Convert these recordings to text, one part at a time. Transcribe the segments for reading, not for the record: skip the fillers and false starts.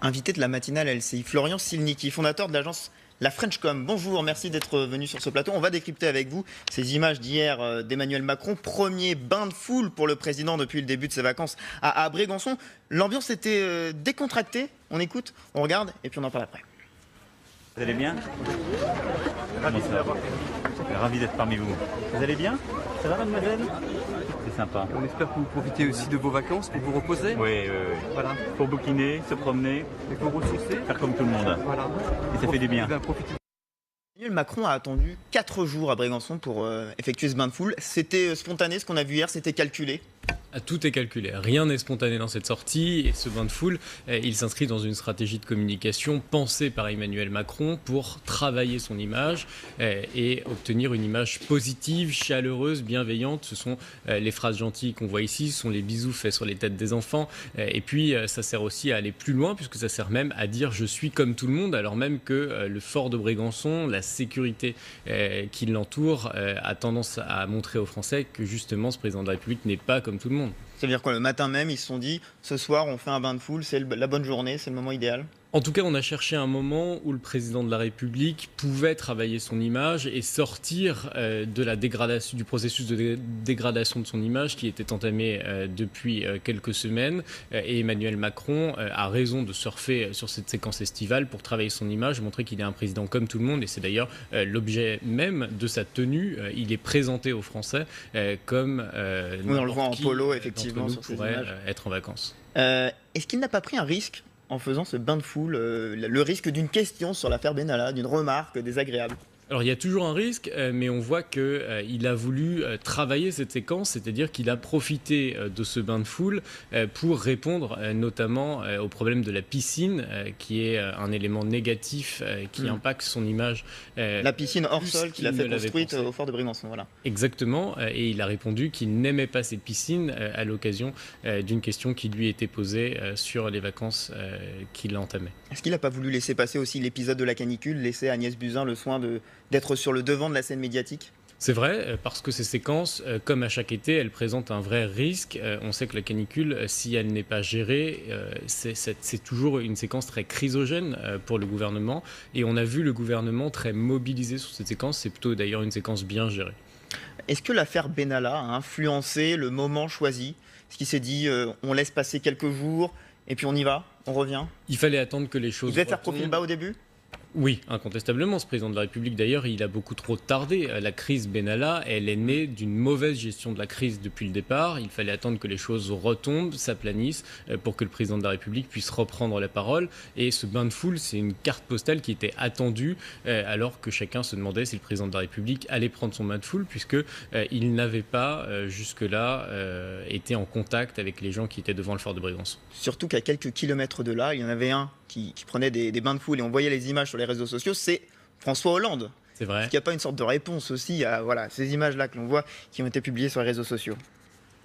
Invité de la matinale LCI, Florian Silnicki, fondateur de l'agence La Frenchcom. Bonjour, merci d'être venu sur ce plateau. On va décrypter avec vous ces images d'hier d'Emmanuel Macron. Premier bain de foule pour le président depuis le début de ses vacances à Brégançon. L'ambiance était décontractée. On écoute, on regarde et puis on en parle après. Vous allez bien? Comment ça va? Ravi d'être parmi vous. Vous allez bien? Ça va, mademoiselle? C'est sympa. On espère que vous profitez aussi de vos vacances pour vous reposer. Oui. Voilà. Pour bouquiner, se promener, Et pour ressourcer. faire comme tout le monde. Voilà. Et ça fait du bien. Profitez. Emmanuel Macron a attendu 4 jours à Brégançon pour effectuer ce bain de foule. C'était spontané, ce qu'on a vu hier, c'était calculé. Tout est calculé, rien n'est spontané dans cette sortie et ce bain de foule, il s'inscrit dans une stratégie de communication pensée par Emmanuel Macron pour travailler son image et obtenir une image positive, chaleureuse, bienveillante. Ce sont les phrases gentilles qu'on voit ici, ce sont les bisous faits sur les têtes des enfants et puis ça sert aussi à aller plus loin puisque ça sert même à dire je suis comme tout le monde alors même que le fort de Brégançon, la sécurité qui l'entoure a tendance à montrer aux Français que justement ce président de la République n'est pas comme tout le monde. Ça veut dire quoi? Le matin même, ils se sont dit, ce soir, on fait un bain de foule, c'est la bonne journée, c'est le moment idéal. En tout cas, on a cherché un moment où le président de la République pouvait travailler son image et sortir de la dégradation, du processus de dégradation de son image qui était entamé depuis quelques semaines. Et Emmanuel Macron a raison de surfer sur cette séquence estivale pour travailler son image, montrer qu'il est un président comme tout le monde. Et c'est d'ailleurs l'objet même de sa tenue. Il est présenté aux Français comme on le voit en polo, d'entre effectivement, nous sur ces pourrait images. être en vacances. Est-ce qu'il n'a pas pris un risque en faisant ce bain de foule, le risque d'une question sur l'affaire Benalla, d'une remarque désagréable? Alors il y a toujours un risque, mais on voit qu'il a voulu travailler cette séquence, c'est-à-dire qu'il a profité de ce bain de foule pour répondre notamment au problème de la piscine, qui est un élément négatif qui impacte son image. La piscine hors plus sol qu'il a qu'il fait ne l'avait construite pensé. au fort de Brégançon, voilà. Exactement, et il a répondu qu'il n'aimait pas cette piscine à l'occasion d'une question qui lui était posée sur les vacances qu'il entamait. Est-ce qu'il n'a pas voulu laisser passer aussi l'épisode de la canicule, laisser à Agnès Buzyn le soin d'être sur le devant de la scène médiatique? C'est vrai, parce que ces séquences, comme à chaque été, elles présentent un vrai risque. On sait que la canicule, si elle n'est pas gérée, c'est toujours une séquence très chrysogène pour le gouvernement. Et on a vu le gouvernement très mobilisé sur cette séquence. C'est plutôt d'ailleurs une séquence bien gérée. Est-ce que l'affaire Benalla a influencé le moment choisi? Est-ce qu'il s'est dit, on laisse passer quelques jours, et puis on y va, on revient? Il fallait attendre que les choses Il devait faire retombent. profil bas au début? Oui, incontestablement, ce président de la République, d'ailleurs, il a beaucoup trop tardé. La crise Benalla, elle est née d'une mauvaise gestion de la crise depuis le départ. Il fallait attendre que les choses retombent, s'aplanissent, pour que le président de la République puisse reprendre la parole. Et ce bain de foule, c'est une carte postale qui était attendue, alors que chacun se demandait si le président de la République allait prendre son bain de foule, puisque il n'avait pas, jusque-là, été en contact avec les gens qui étaient devant le fort de Brégançon. Surtout qu'à quelques kilomètres de là, il y en avait un qui prenait des bains de foule, et on voyait les images sur les réseaux sociaux, c'est François Hollande. C'est vrai. Est-ce qu'il n'y a pas une sorte de réponse aussi à ces images-là que l'on voit qui ont été publiées sur les réseaux sociaux?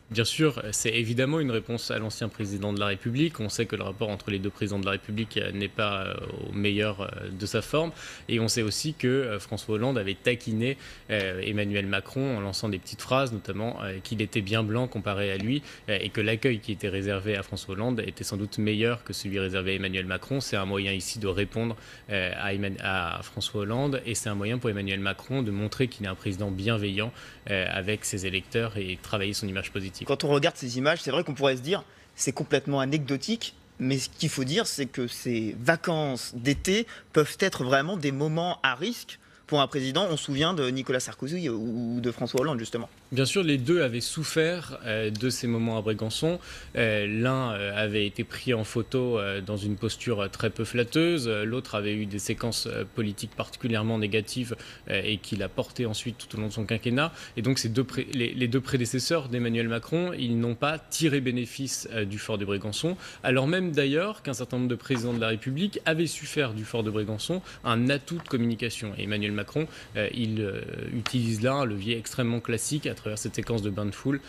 Bien sûr, c'est évidemment une réponse à l'ancien président de la République. On sait que le rapport entre les deux présidents de la République n'est pas au meilleur de sa forme. Et on sait aussi que François Hollande avait taquiné Emmanuel Macron en lançant des petites phrases, notamment qu'il était bien blanc comparé à lui et que l'accueil qui était réservé à François Hollande était sans doute meilleur que celui réservé à Emmanuel Macron. C'est un moyen ici de répondre à François Hollande et c'est un moyen pour Emmanuel Macron de montrer qu'il est un président bienveillant avec ses électeurs et travailler son image positive. Quand on regarde ces images, c'est vrai qu'on pourrait se dire c'est complètement anecdotique, mais ce qu'il faut dire, c'est que ces vacances d'été peuvent être vraiment des moments à risque pour un président. On se souvient de Nicolas Sarkozy ou de François Hollande, justement. Bien sûr, les deux avaient souffert de ces moments à Brégançon. L'un avait été pris en photo dans une posture très peu flatteuse. L'autre avait eu des séquences politiques particulièrement négatives et qu'il a porté ensuite tout au long de son quinquennat. Et donc, les deux prédécesseurs d'Emmanuel Macron, ils n'ont pas tiré bénéfice du fort de Brégançon, alors même d'ailleurs qu'un certain nombre de présidents de la République avaient su faire du fort de Brégançon un atout de communication. Et Emmanuel Macron, il utilise là un levier extrêmement classique à travers cette séquence de bain de foule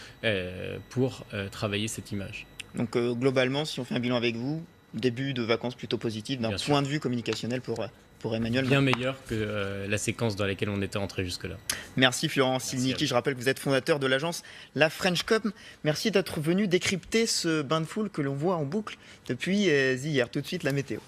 pour travailler cette image. Donc globalement, si on fait un bilan avec vous, début de vacances plutôt positif d'un point de vue communicationnel pour Emmanuel Macron. Bien meilleur que la séquence dans laquelle on était entré jusque-là. Merci Florent Silnicki, je rappelle que vous êtes fondateur de l'agence La Frenchcom. Merci d'être venu décrypter ce bain de foule que l'on voit en boucle depuis hier. Tout de suite la météo.